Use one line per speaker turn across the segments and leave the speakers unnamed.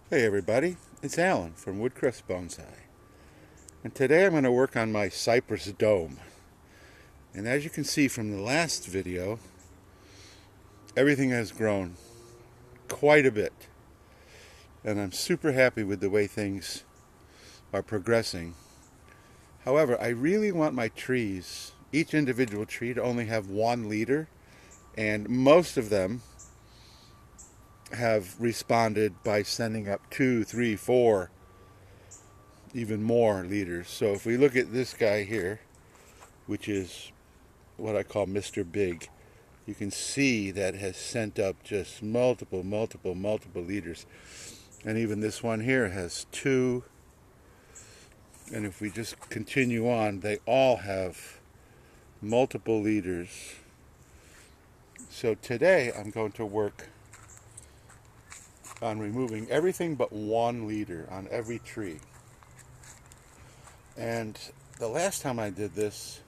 Hey everybody, it's Alan from Woodcrest Bonsai. And today I'm going to work on my Cypress dome. And as you can see from the last video, everything has grown quite a bit. And I'm super happy with the way things are progressing. However, I really want my trees, each individual tree, to only have 1 leader. And most of them have responded by sending up 2, 3, 4, even more leaders. So if we look at this guy here, which is what I call Mr. Big, you can see that it has sent up just multiple leaders. And even this one here has 2. And if we just continue on, they all have multiple leaders. So today I'm going to work on removing everything but 1 leader on every tree. And the last time I did this,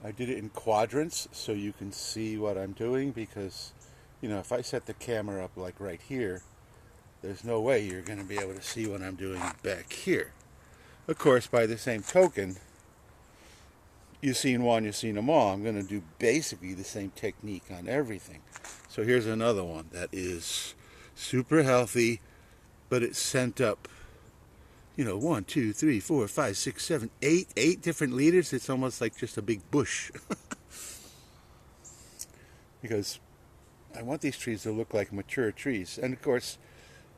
I did it in quadrants so you can see what I'm doing, because, if I set the camera up like right here, there's no way you're going to be able to see what I'm doing back here. Of course, by the same token, you've seen one, you've seen them all. I'm going to do basically the same technique on everything. So here's another one that is super healthy, but it's sent up 1, 2, 3, 4, 5, 6, 7, 8 different leaders. It's almost like just a big bush. Because I want these trees to look like mature trees. And of course,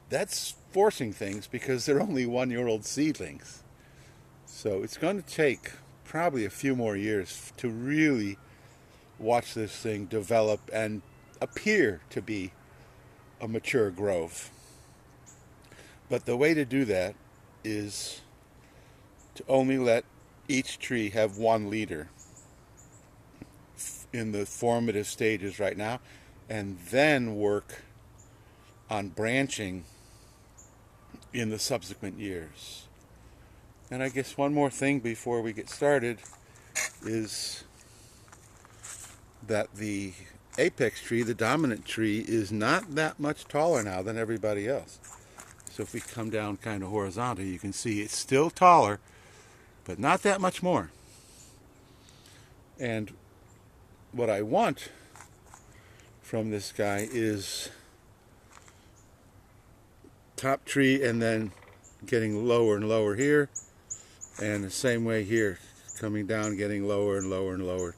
that's forcing things because they're only 1-year-old seedlings. So it's going to take probably a few more years to really watch this thing develop and appear to be a mature grove. But the way to do that is to only let each tree have 1 leader in the formative stages right now, and then work on branching in the subsequent years. And I guess one more thing before we get started is that the apex tree, the dominant tree, is not that much taller now than everybody else. So if we come down kind of horizontal, you can see it's still taller, but not that much more. And what I want from this guy is top tree and then getting lower and lower here, and the same way here, coming down, getting lower and lower and lower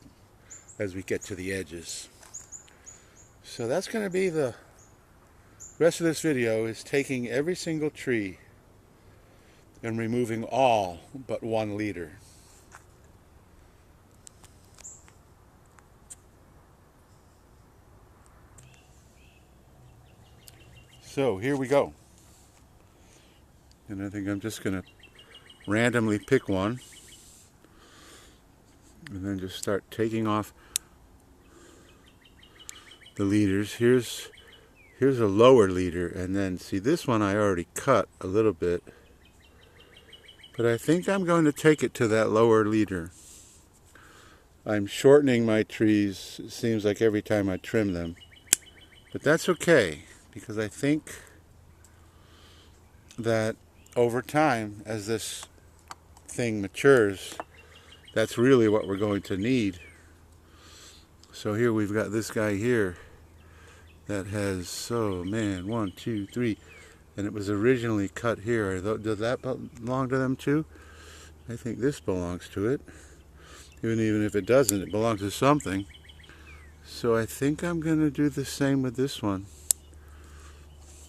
as we get to the edges. So that's going to be the rest of this video, is taking every single tree and removing all but 1 leader. So here we go. And I think I'm just going to randomly pick one and then just start taking off the leaders. Here's a lower leader, and then see this one I already cut a little bit, but I think I'm going to take it to that lower leader. I'm shortening my trees, it seems like, every time I trim them, but that's okay, because I think that over time, as this thing matures, that's really what we're going to need. So here we've got this guy here that has, 1, 2, 3, and it was originally cut here. Does that belong to them too? I think this belongs to it. Even if it doesn't, it belongs to something. So I think I'm going to do the same with this one.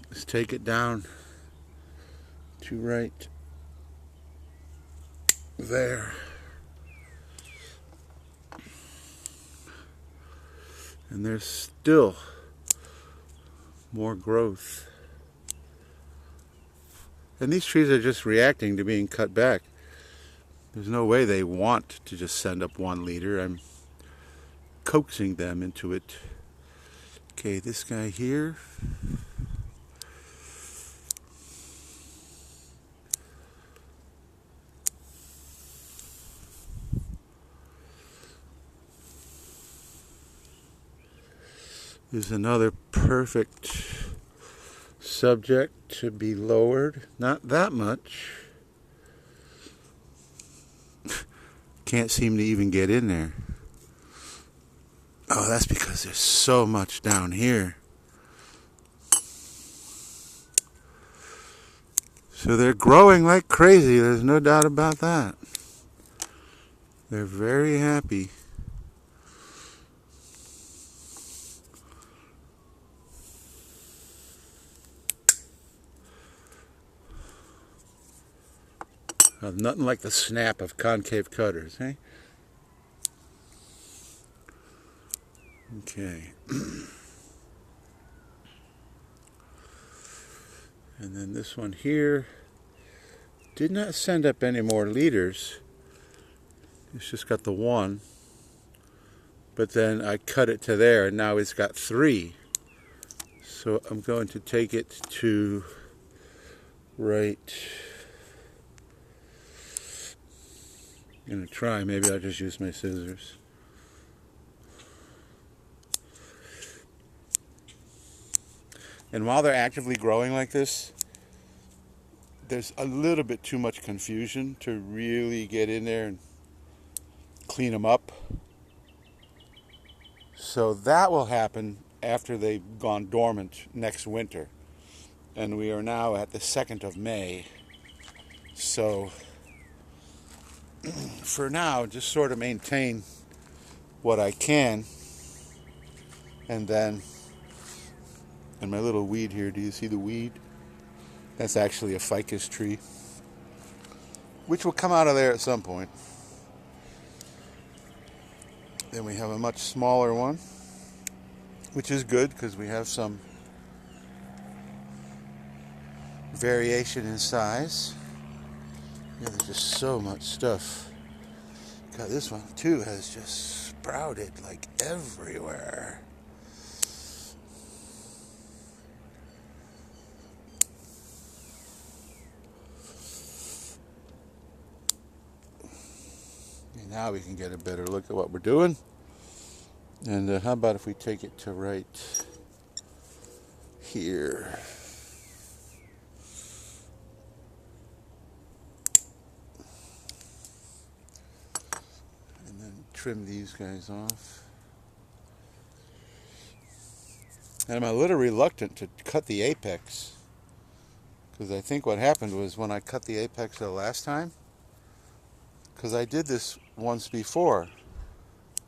Let's take it down to right there. And there's still more growth. And these trees are just reacting to being cut back. There's no way they want to just send up 1 leader. I'm coaxing them into it. Okay, this guy here. Is another perfect Subject to be lowered. Not that much. Can't seem to even get in there. Oh, that's because there's so much down here. So they're growing like crazy. There's no doubt about that. They're very happy. Nothing like the snap of concave cutters, eh? Okay. And then this one here did not send up any more leaders. It's just got the one. But then I cut it to there, and now it's got 3. So I'm going to take it to right. I'm going to try. Maybe I'll just use my scissors. And while they're actively growing like this, there's a little bit too much confusion to really get in there and clean them up. So that will happen after they've gone dormant next winter. And we are now at the 2nd of May. So for now, just sort of maintain what I can. And then, and my little weed here, do you see the weed? That's actually a ficus tree, which will come out of there at some point. Then we have a much smaller one, which is good because we have some variation in size. Yeah, there's just so much stuff. God, this one too has just sprouted like everywhere. And now we can get a better look at what we're doing. And how about if we take it to right here? And then trim these guys off. And I'm a little reluctant to cut the apex, because I think what happened was when I cut the apex the last time, because I did this once before,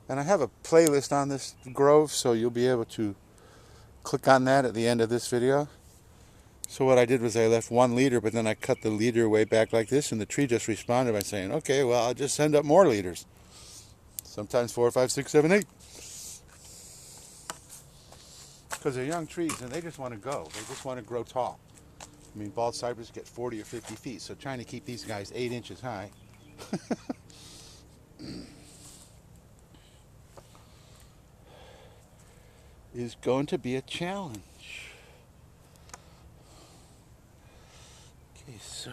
and I have a playlist on this grove, so you'll be able to click on that at the end of this video. So what I did was I left 1 leader, but then I cut the leader way back like this, and the tree just responded by saying, okay, well, I'll just send up more leaders. Sometimes 4, 5, 6, 7, 8. Because they're young trees, and they just want to go. They just want to grow tall. I mean, bald cypress get 40 or 50 feet, so trying to keep these guys 8 inches high is going to be a challenge. Okay, so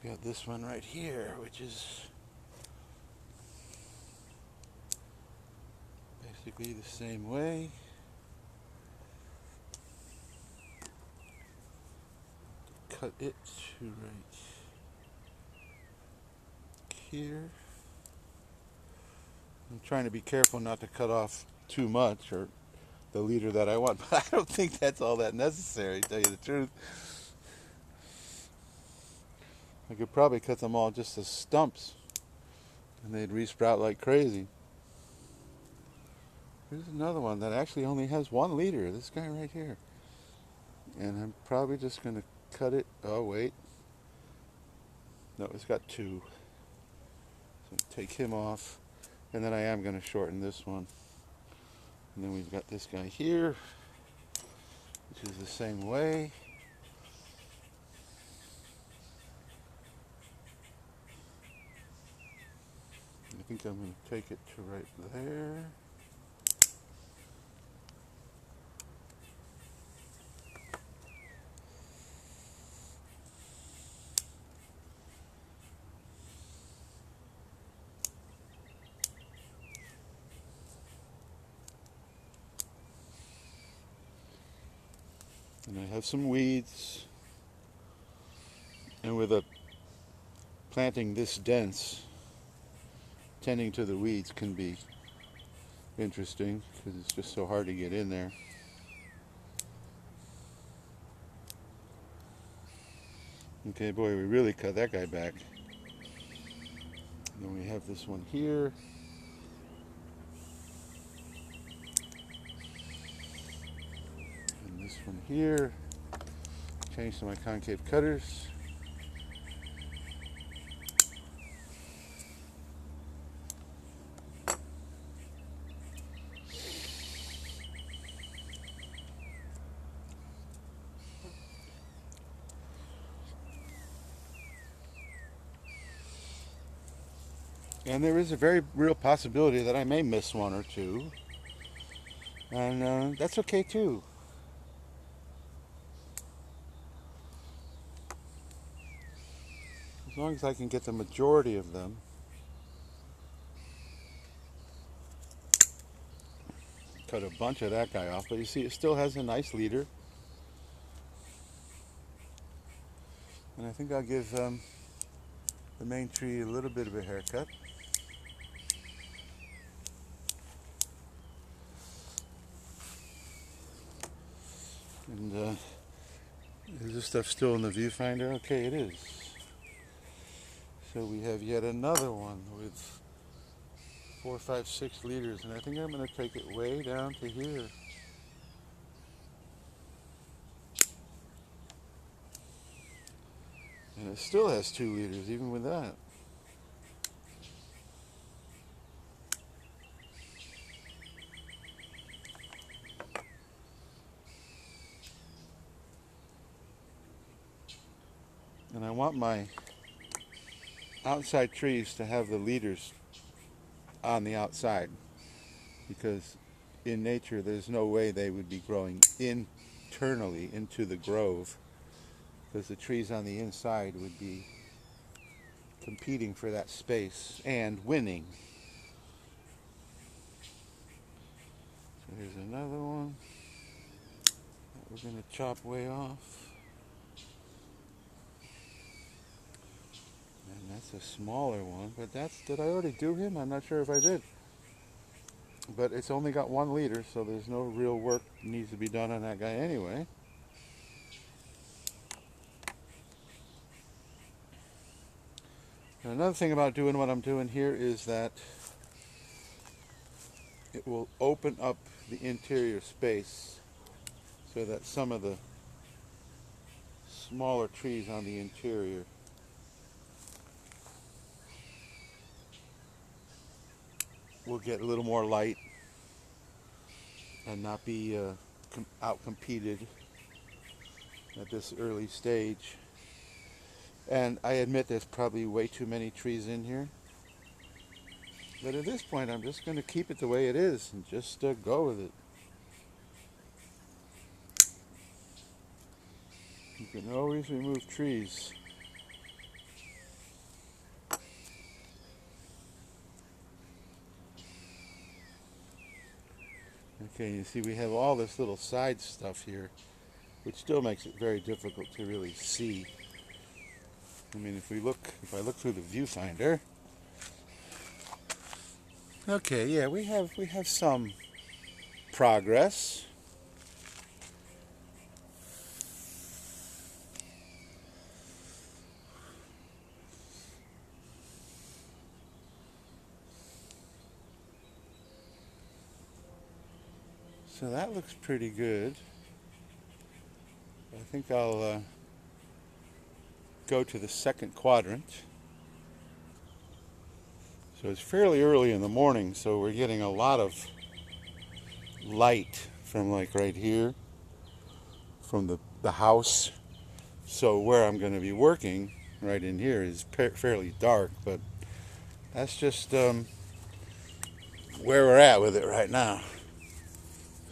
we got this one right here, which is basically the same way. Cut it to right here. I'm trying to be careful not to cut off too much or the leader that I want, but I don't think that's all that necessary, to tell you the truth. I could probably cut them all just as stumps and they'd resprout like crazy. Here's another one that actually only has 1 leader, this guy right here. And I'm probably just going to cut it. Oh, wait. No, it's got 2. So take him off. And then I am going to shorten this one. And then we've got this guy here, which is the same way. I think I'm going to take it to right there. And I have some weeds. And with a planting this dense, tending to the weeds can be interesting because it's just so hard to get in there. Okay, boy, we really cut that guy back. And then we have this one here. And this one here. Change to my concave cutters. And there is a very real possibility that I may miss one or two. And that's okay too. As long as I can get the majority of them. Cut a bunch of that guy off, but you see it still has a nice leader. And I think I'll give the main tree a little bit of a haircut. And is this stuff still in the viewfinder? Okay, it is. So we have yet another one with 4, 5, 6 liters, and I think I'm going to take it way down to here. And it still has 2 liters, even with that. And I want my outside trees to have the leaders on the outside, because in nature there's no way they would be growing internally into the grove, because the trees on the inside would be competing for that space and winning. So here's another one that we're going to chop way off. And that's a smaller one, but did I already do him? I'm not sure if I did. But it's only got 1 liter, so there's no real work needs to be done on that guy anyway. And another thing about doing what I'm doing here is that it will open up the interior space so that some of the smaller trees on the interior will get a little more light and not be out-competed at this early stage. And I admit there's probably way too many trees in here. But at this point, I'm just going to keep it the way it is and just go with it. You can always remove trees. Okay, you see we have all this little side stuff here, which still makes it very difficult to really see. I mean, if I look through the viewfinder, okay, yeah, we have some progress. So that looks pretty good. I think I'll go to the second quadrant. So it's fairly early in the morning, so we're getting a lot of light from like right here, from the house. So where I'm going to be working, right in here, is fairly dark, but that's just where we're at with it right now.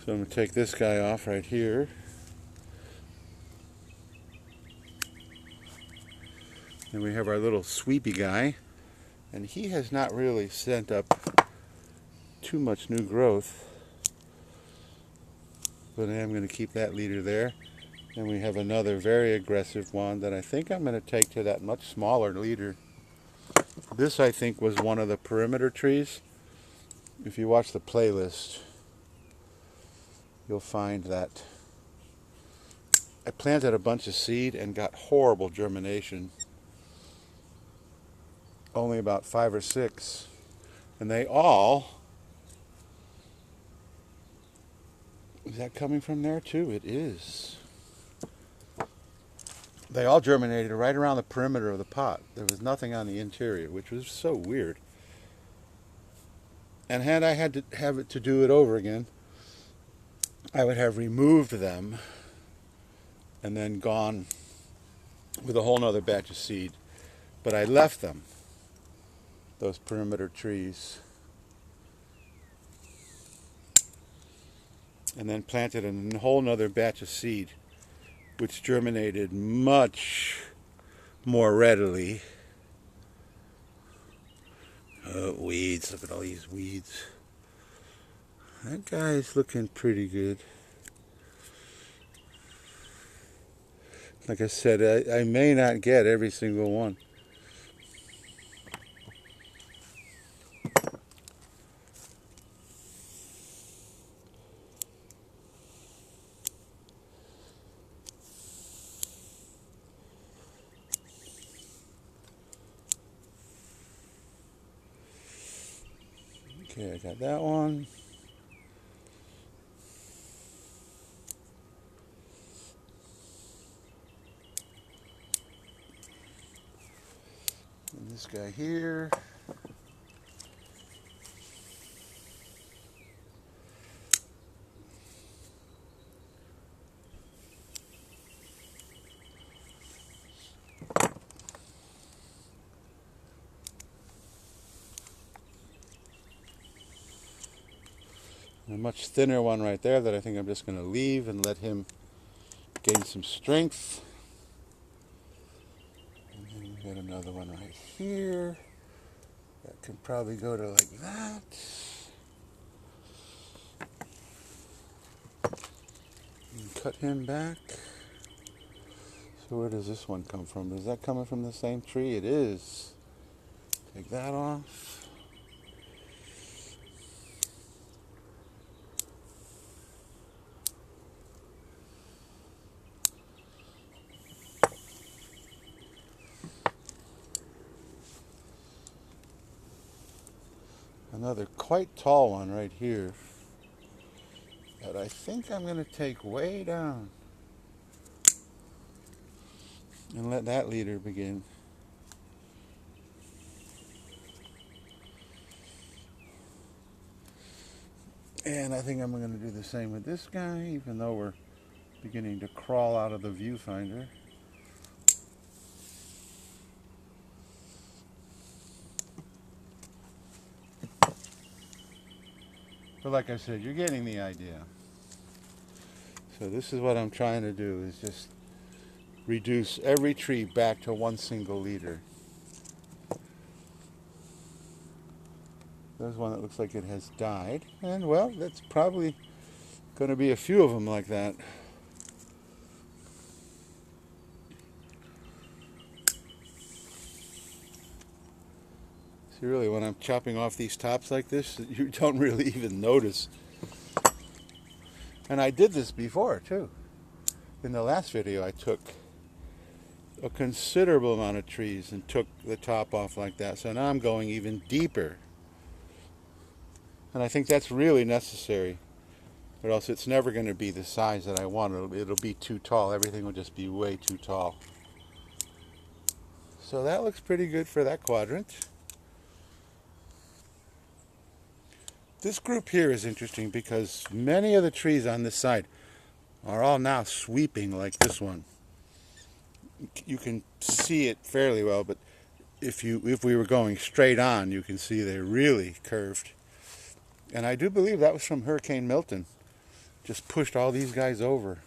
So I'm going to take this guy off right here. And we have our little sweepy guy. And he has not really sent up too much new growth. But I am going to keep that leader there. And we have another very aggressive one that I think I'm going to take to that much smaller leader. This, I think, was one of the perimeter trees. If you watch the playlist, you'll find that I planted a bunch of seed and got horrible germination. Only about 5 or 6. And they all... Is that coming from there too? It is. They all germinated right around the perimeter of the pot. There was nothing on the interior, which was so weird. And had I had to have it to do it over again, I would have removed them and then gone with a whole nother batch of seed. But I left them, those perimeter trees, and then planted a whole nother batch of seed, which germinated much more readily. Weeds, look at all these weeds. That guy's looking pretty good. Like I said, I may not get every single one. Okay, I got that one. And this guy here. A much thinner one right there that I think I'm just going to leave and let him gain some strength. And then we got another one right here. That can probably go to like that. And cut him back. So where does this one come from? Is that coming from the same tree? It is. Take that off. Another quite tall one right here that I think I'm going to take way down and let that leader begin. And I think I'm going to do the same with this guy, even though we're beginning to crawl out of the viewfinder. But like I said, you're getting the idea. So this is what I'm trying to do, is just reduce every tree back to one single leader. There's one that looks like it has died. And well, that's probably going to be a few of them like that. See, really, when I'm chopping off these tops like this, you don't really even notice. And I did this before, too. In the last video, I took a considerable amount of trees and took the top off like that. So now I'm going even deeper. And I think that's really necessary. Or else it's never going to be the size that I want. It'll be too tall. Everything will just be way too tall. So that looks pretty good for that quadrant. This group here is interesting because many of the trees on this side are all now sweeping like this one. You can see it fairly well, but if we were going straight on, you can see they're really curved. And I do believe that was from Hurricane Milton. Just pushed all these guys over.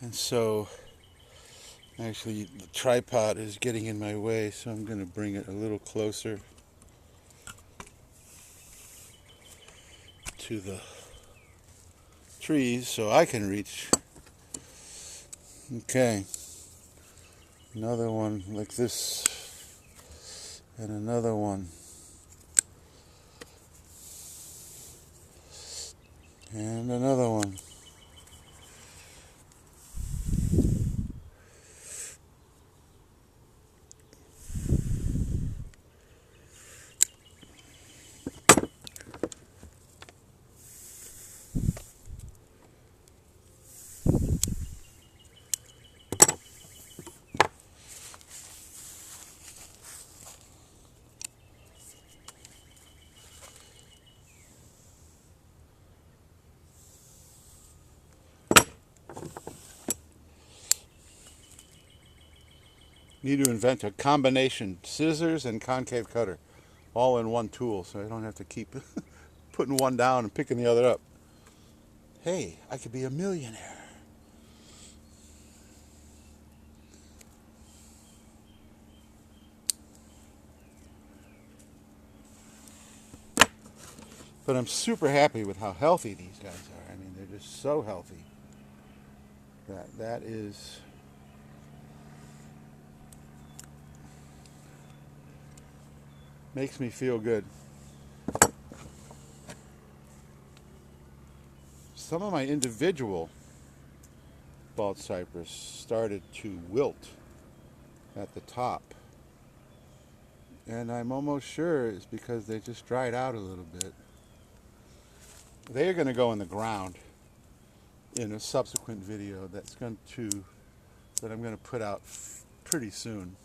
And so, actually, the tripod is getting in my way, so I'm going to bring it a little closer to the trees so I can reach. Okay. Another one like this. And another one. And another one. Need to invent a combination scissors and concave cutter all in one tool so I don't have to keep putting one down and picking the other up. Hey, I could be a millionaire. But I'm super happy with how healthy these guys are. I mean, they're just so healthy. That is makes me feel good. Some of my individual bald cypress started to wilt at the top. And I'm almost sure it's because they just dried out a little bit. They are going to go in the ground in a subsequent video that I'm going to put out pretty soon.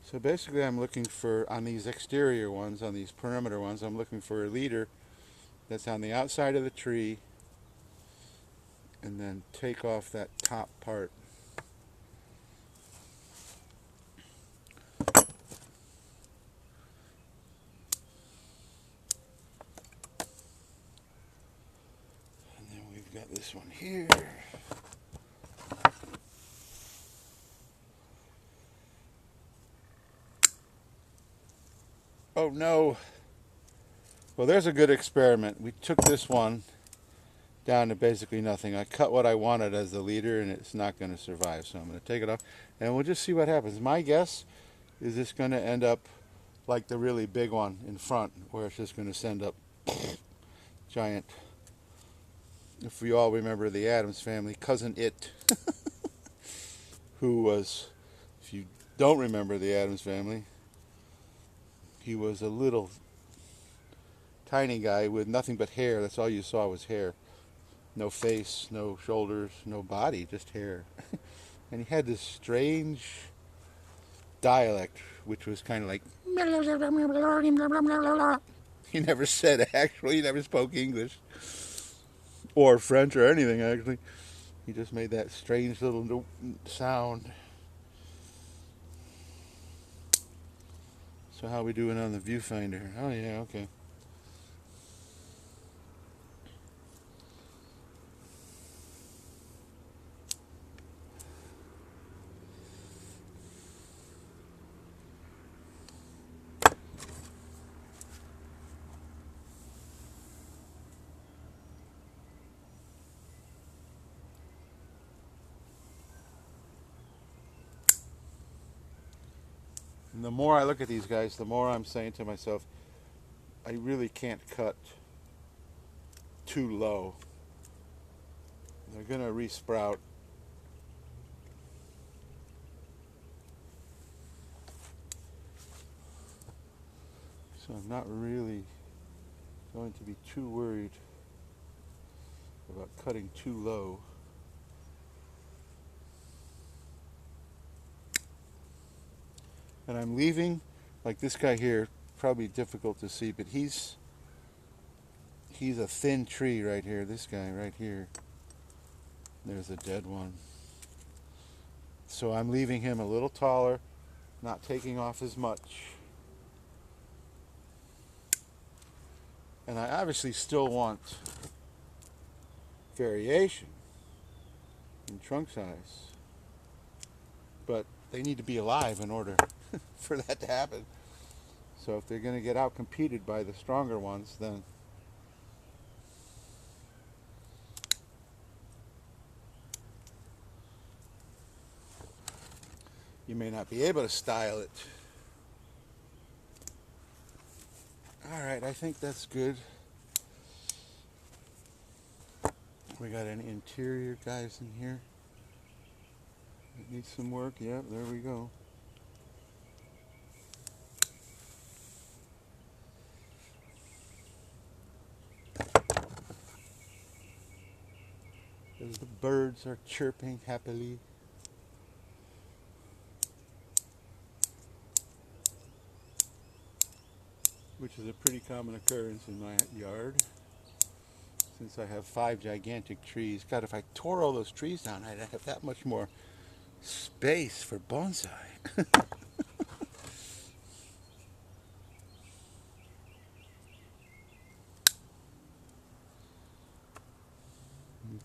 So basically I'm looking for, on these exterior ones, on these perimeter ones, I'm looking for a leader that's on the outside of the tree and then take off that top part. And then we've got this one here. Oh no. Well, there's a good experiment. We took this one down to basically nothing. I cut what I wanted as the leader and it's not going to survive. So I'm going to take it off and we'll just see what happens. My guess is it's going to end up like the really big one in front where it's just going to send up giant. If we all remember the Addams Family, Cousin It, who was, if you don't remember the Addams Family, he was a little tiny guy with nothing but hair. That's all you saw was hair. No face, no shoulders, no body, just hair. And he had this strange dialect, which was kind of like... He never said, actually, he never spoke English. Or French or anything, actually. He just made that strange little sound. So how are we doing on the viewfinder? Oh yeah, okay. And the more I look at these guys, the more I'm saying to myself, I really can't cut too low. They're going to re-sprout. So I'm not really going to be too worried about cutting too low. And I'm leaving, like this guy here, probably difficult to see, but he's a thin tree right here. This guy right here, there's a dead one. So I'm leaving him a little taller, not taking off as much. And I obviously still want variation. in trunk size. But they need to be alive in order for that to happen. So if they're going to get out competed by the stronger ones, then you may not be able to style it. Alright, I think that's good. We got any interior guys in here that need some work? Yep, there we go. As the birds are chirping happily. Which is a pretty common occurrence in my yard, since I have 5 gigantic trees. God, if I tore all those trees down, I'd have that much more space for bonsai.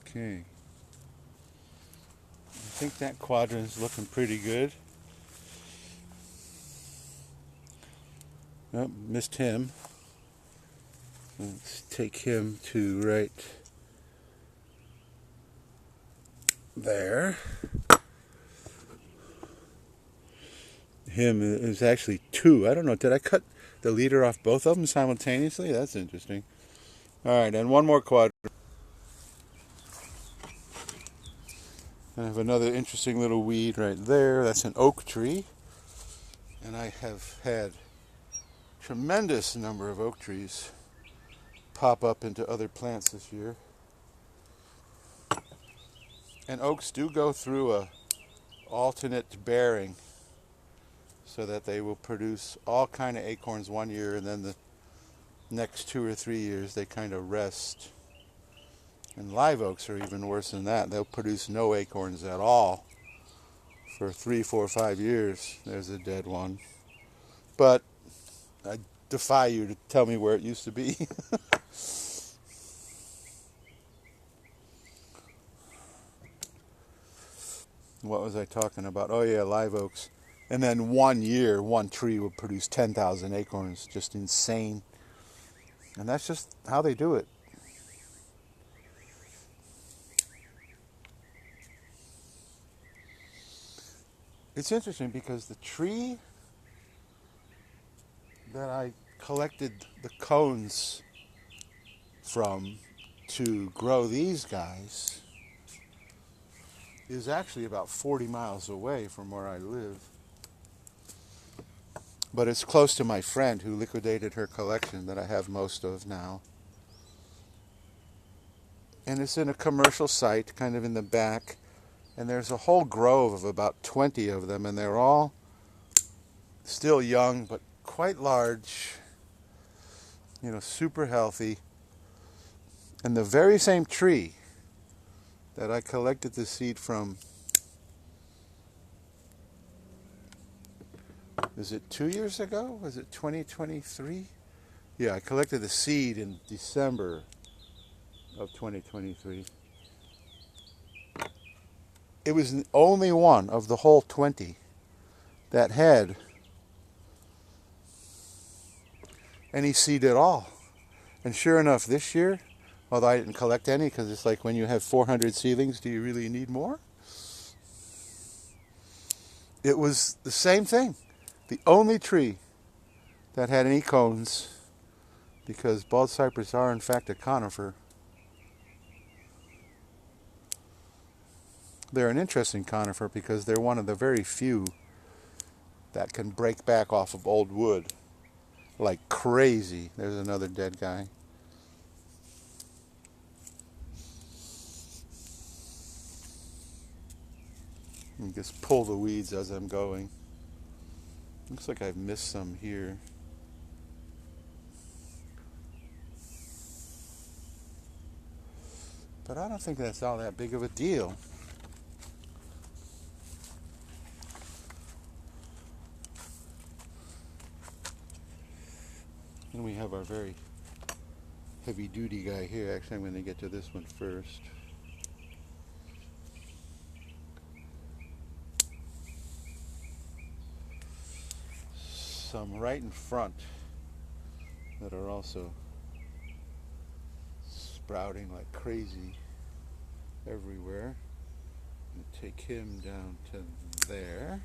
Okay. I think that quadrant's looking pretty good. Oh, missed him. Let's take him to right there. Him is actually 2. I don't know, did I cut the leader off both of them simultaneously? That's interesting. Alright, and one more quadrant. I have another interesting little weed right there. That's an oak tree. And I have had tremendous number of oak trees pop up into other plants this year. And oaks do go through a alternate bearing, so that they will produce all kind of acorns one year, and then the next 2 or 3 years they kind of rest. And live oaks are even worse than that. They'll produce no acorns at all for 3, 4, 5 years. There's a dead one. But I defy you to tell me where it used to be. What was I talking about? Oh yeah, live oaks. And then 1 year, one tree will produce 10,000 acorns. Just insane. And that's just how they do it. It's interesting because the tree that I collected the cones from to grow these guys is actually about 40 miles away from where I live. But it's close to my friend who liquidated her collection that I have most of now. And it's in a commercial site, kind of in the back. And there's a whole grove of about 20 of them, and they're all still young, but quite large, you know, super healthy. And the very same tree that I collected the seed from, is it 2 years ago? Was it 2023? Yeah, I collected the seed in December of 2023. It was the only one of the whole 20 that had any seed at all. And sure enough, this year, although I didn't collect any, because it's like when you have 400 seedlings, do you really need more? It was the same thing. The only tree that had any cones, because bald cypress are in fact a conifer. They're an interesting conifer because they're one of the very few that can break back off of old wood like crazy. There's another dead guy. And just pull the weeds as I'm going. Looks like I've missed some here. But I don't think that's all that big of a deal. And we have our very heavy duty guy here. Actually, I'm going to get to this one first. some right in front that are also sprouting like crazy everywhere. And take him down to there.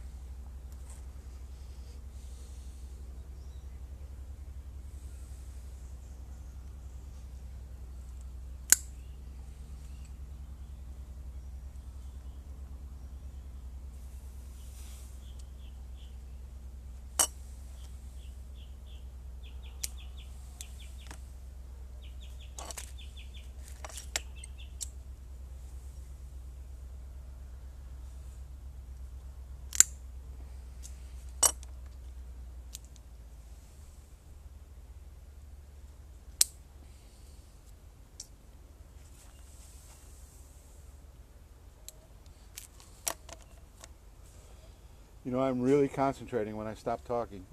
You know, I'm really concentrating when I stop talking.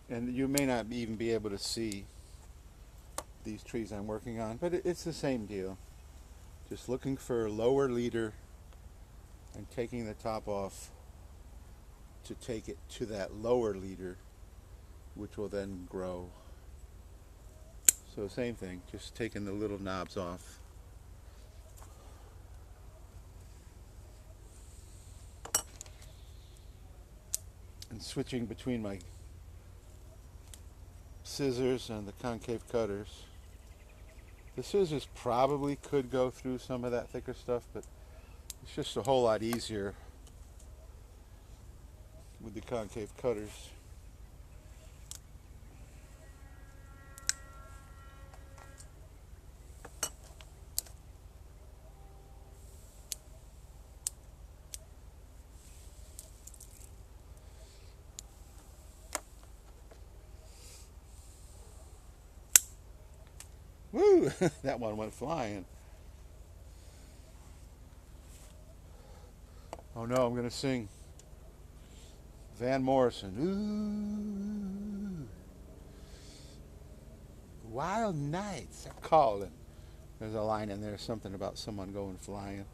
And you may not even be able to see these trees I'm working on, but it's the same deal. Just looking for a lower leader and taking the top off to take it to that lower leader, which will then grow. So same thing, just taking the little knobs off. And switching between my scissors and the concave cutters. The scissors probably could go through some of that thicker stuff, but it's just a whole lot easier with the concave cutters. Woo! That one went flying. Oh no, I'm going to sing Van Morrison. Ooh. Wild nights are calling. There's a line in there, something about someone going flying.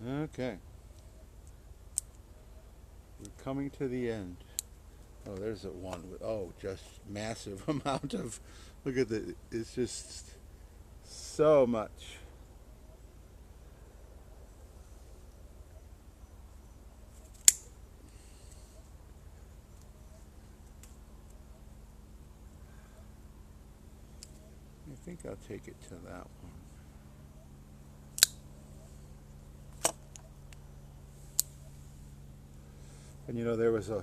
Okay. We're coming to the end. Oh, there's that one with, oh, just massive amount of, look at the, it's just so much. I think I'll take it to that one. And you know, there was a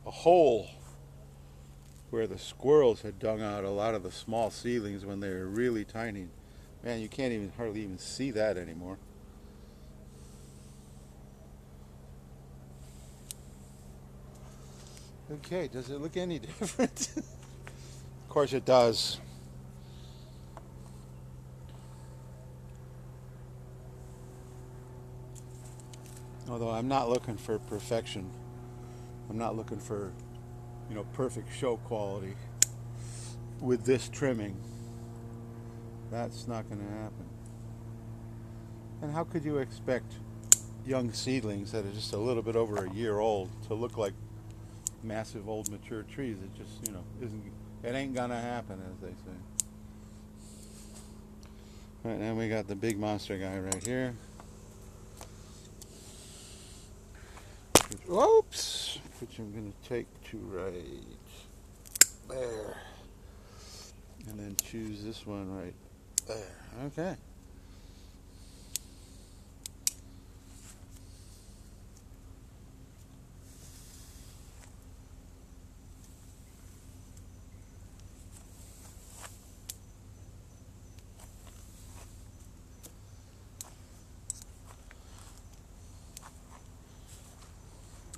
hole where the squirrels had dug out a lot of the small seedlings when they were really tiny. Man, you can't even hardly even see that anymore. Okay, does it look any different? Of course it does. Although I'm not looking for perfection. I'm not looking for, you know, perfect show quality with this trimming. That's not going to happen. And how could you expect young seedlings that are just a little bit over a year old to look like massive old mature trees? It just, you know, it ain't going to happen, as they say. All right, now we got the big monster guy right here. Oops, which I'm going to take to right there. And then choose this one right there. Okay.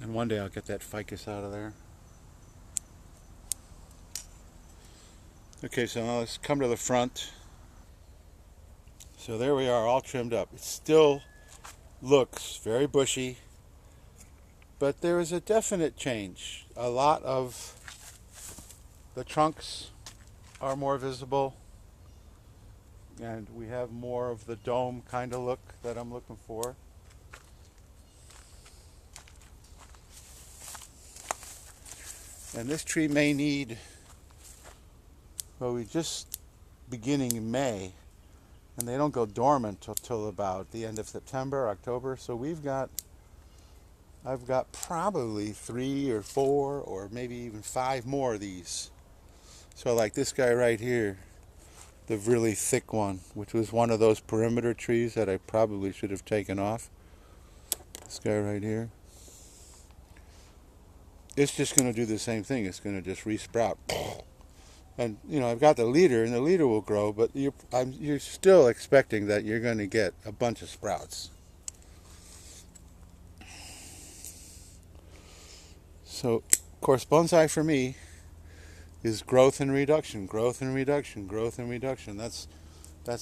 And one day I'll get that ficus out of there. Okay, so now let's come to the front. So there we are, all trimmed up. It still looks very bushy, but there is a definite change. A lot of The trunks are more visible, and we have more of the dome kind of look that I'm looking for. And this tree may need, well, we just beginning in May, and they don't go dormant till about the end of September, October. So I've got probably 3 or 4 or maybe even 5 more of these. So like this guy right here, the really thick one, which was one of those perimeter trees that I probably should have taken off. This guy right here. It's just going to do the same thing. It's going to just resprout. And, you know, I've got the leader, and the leader will grow, but you're still expecting that you're going to get a bunch of sprouts. So, of course, bonsai for me is growth and reduction, growth and reduction, growth and reduction. That's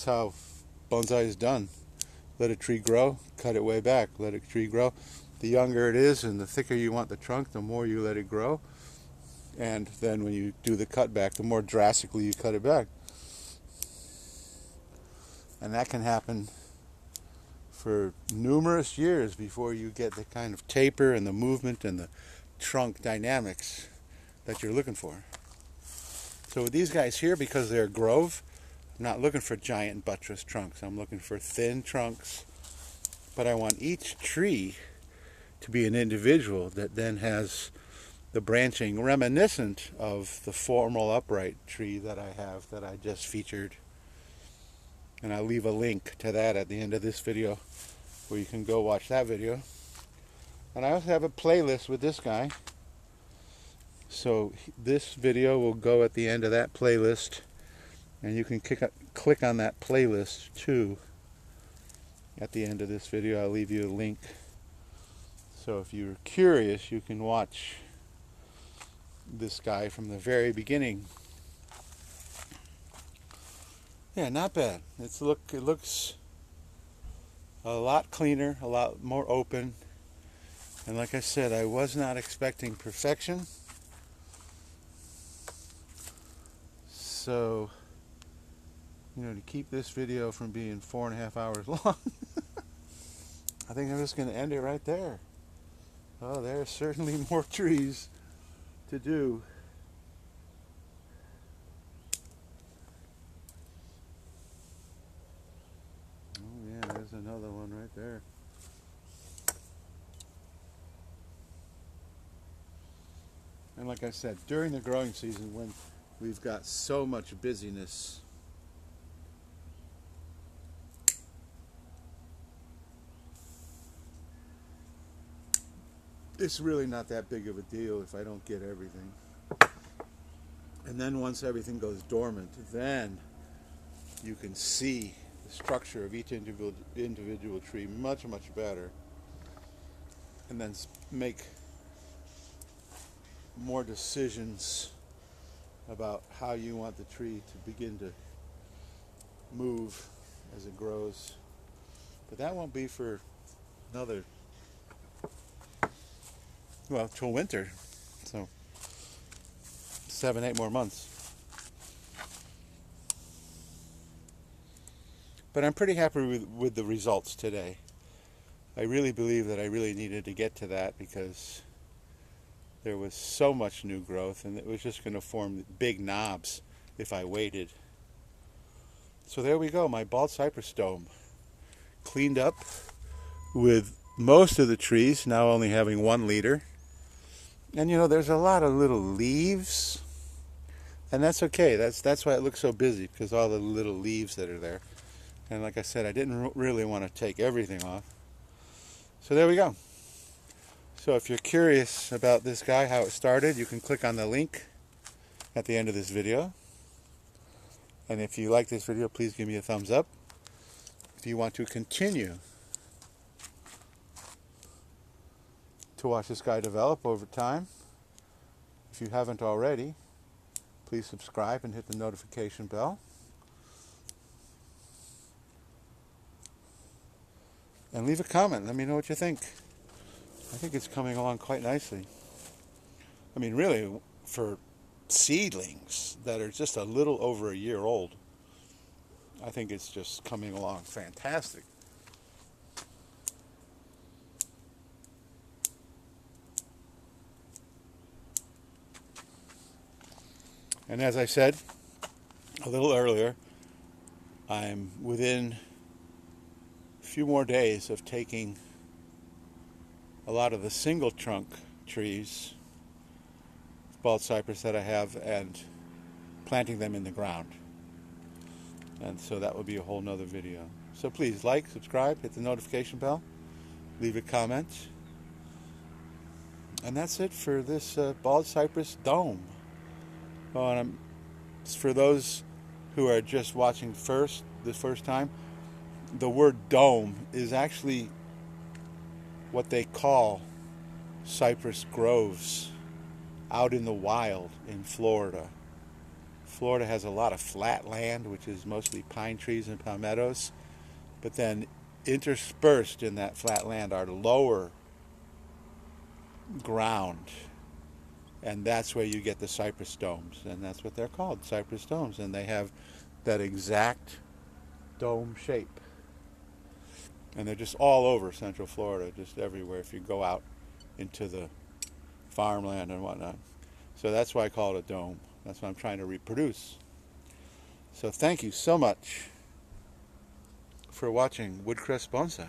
how bonsai is done. Let a tree grow, cut it way back. Let a tree grow. The younger it is and the thicker you want the trunk, the more you let it grow. And then when you do the cut back, the more drastically you cut it back. And that can happen for numerous years before you get the kind of taper and the movement and the trunk dynamics that you're looking for. So with these guys here, because they're grove, I'm not looking for giant buttress trunks. I'm looking for thin trunks. But I want each tree to be an individual that then has the branching reminiscent of the formal upright tree that I have that I just featured. And I'll leave a link to that at the end of this video where you can go watch that video. And I also have a playlist with this guy. So this video will go at the end of that playlist, and you can click on that playlist too. At the end of this video, I'll leave you a link. So if you're curious, you can watch this guy from the very beginning. Yeah, not bad. It looks a lot cleaner, a lot more open. And like I said, I was not expecting perfection. So, you know, to keep this video from being 4.5 hours long, I think I'm just going to end it right there. Oh, there are certainly more trees to do. Oh yeah, there's another one right there. And like I said, during the growing season when we've got so much busyness, it's really not that big of a deal if I don't get everything. And then once everything goes dormant, then you can see the structure of each individual tree much, much better. And then make more decisions about how you want the tree to begin to move as it grows. But that won't be for another, well, till winter. So 7-8 more months. But I'm pretty happy with the results today. I really believe that I really needed to get to that because there was so much new growth and it was just going to form big knobs if I waited. So there we go, my bald cypress dome. Cleaned up with most of the trees now only having 1 leader. And you know, there's a lot of little leaves. And that's okay. That's why it looks so busy, because all the little leaves that are there. And like I said, I didn't really want to take everything off. So there we go. So if you're curious about this guy, how it started, you can click on the link at the end of this video. And if you like this video, please give me a thumbs up. If you want to continue to watch this guy develop over time, if you haven't already, please subscribe and hit the notification bell. And leave a comment. Let me know what you think. I think it's coming along quite nicely. I mean, really, for seedlings that are just a little over a year old. I think it's just coming along fantastic. And as I said a little earlier, I'm within a few more days of taking a lot of the single trunk trees, bald cypress that I have, and planting them in the ground. And so that will be a whole nother video. So please like, subscribe, hit the notification bell, leave a comment. And that's it for this bald cypress dome. And for those who are just watching the first time, the word dome is actually what they call cypress groves out in the wild in Florida. Florida has a lot of flat land, which is mostly pine trees and palmettos, but then interspersed in that flat land are lower ground, and that's where you get the cypress domes, and that's what they're called, cypress domes, and they have that exact dome shape, and they're just all over Central Florida, just everywhere if you go out into the farmland and whatnot. So that's why I call it a dome. That's what I'm trying to reproduce. So thank you so much for watching Woodcrest Bonsai.